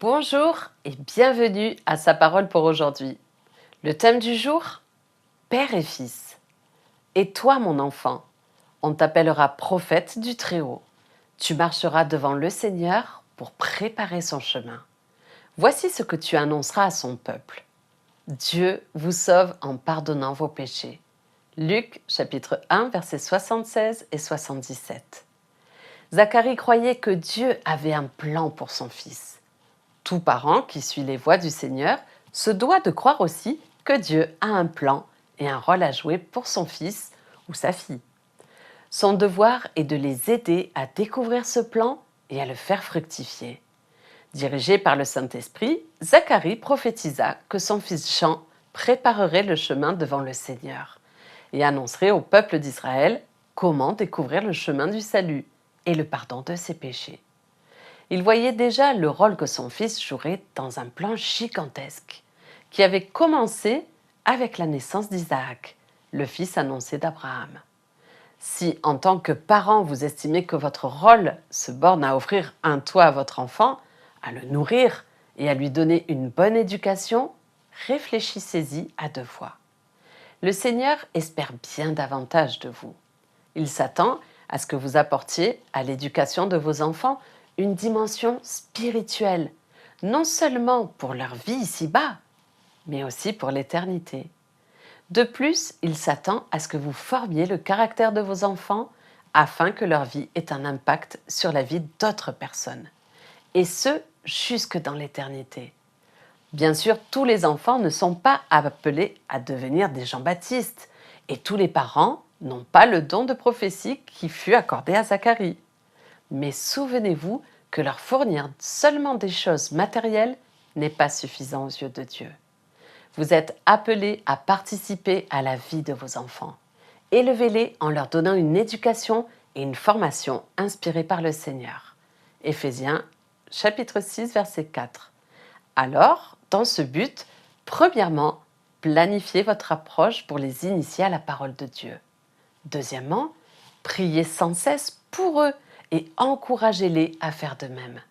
Bonjour et bienvenue à Sa parole pour aujourd'hui. Le thème du jour, Père et Fils. Et toi, mon enfant, on t'appellera prophète du Très-Haut. Tu marcheras devant le Seigneur pour préparer son chemin. Voici ce que tu annonceras à son peuple. Dieu vous sauve en pardonnant vos péchés. Luc chapitre 1 versets 76 et 77. Zacharie croyait que Dieu avait un plan pour son fils. Tout parent qui suit les voies du Seigneur se doit de croire aussi que Dieu a un plan et un rôle à jouer pour son fils ou sa fille. Son devoir est de les aider à découvrir ce plan et à le faire fructifier. Dirigé par le Saint-Esprit, Zacharie prophétisa que son fils Jean préparerait le chemin devant le Seigneur et annoncerait au peuple d'Israël comment découvrir le chemin du salut et le pardon de ses péchés. Il voyait déjà le rôle que son fils jouerait dans un plan gigantesque, qui avait commencé avec la naissance d'Isaac, le fils annoncé d'Abraham. Si, en tant que parent, vous estimez que votre rôle se borne à offrir un toit à votre enfant, à le nourrir et à lui donner une bonne éducation, réfléchissez-y à deux fois. Le Seigneur espère bien davantage de vous. Il s'attend à ce que vous apportiez à l'éducation de vos enfants une dimension spirituelle, non seulement pour leur vie ici-bas, mais aussi pour l'éternité. De plus, il s'attend à ce que vous formiez le caractère de vos enfants afin que leur vie ait un impact sur la vie d'autres personnes, et ce, jusque dans l'éternité. Bien sûr, tous les enfants ne sont pas appelés à devenir des Jean-Baptiste, et tous les parents n'ont pas le don de prophétie qui fut accordé à Zacharie. Mais souvenez-vous que leur fournir seulement des choses matérielles n'est pas suffisant aux yeux de Dieu. Vous êtes appelés à participer à la vie de vos enfants. Élevez-les en leur donnant une éducation et une formation inspirées par le Seigneur. Éphésiens chapitre 6 verset 4. Alors, dans ce but, premièrement, planifiez votre approche pour les initier à la parole de Dieu. Deuxièmement, priez sans cesse pour eux et encouragez-les à faire de même.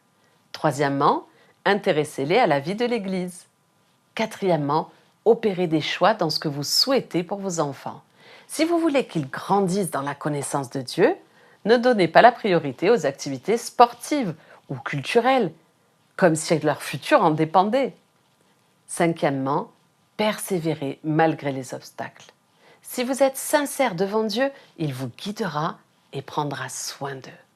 Troisièmement, intéressez-les à la vie de l'Église. Quatrièmement, opérez des choix dans ce que vous souhaitez pour vos enfants. Si vous voulez qu'ils grandissent dans la connaissance de Dieu, ne donnez pas la priorité aux activités sportives ou culturelles, comme si leur futur en dépendait. Cinquièmement, persévérez malgré les obstacles. Si vous êtes sincère devant Dieu, il vous guidera et prendra soin d'eux.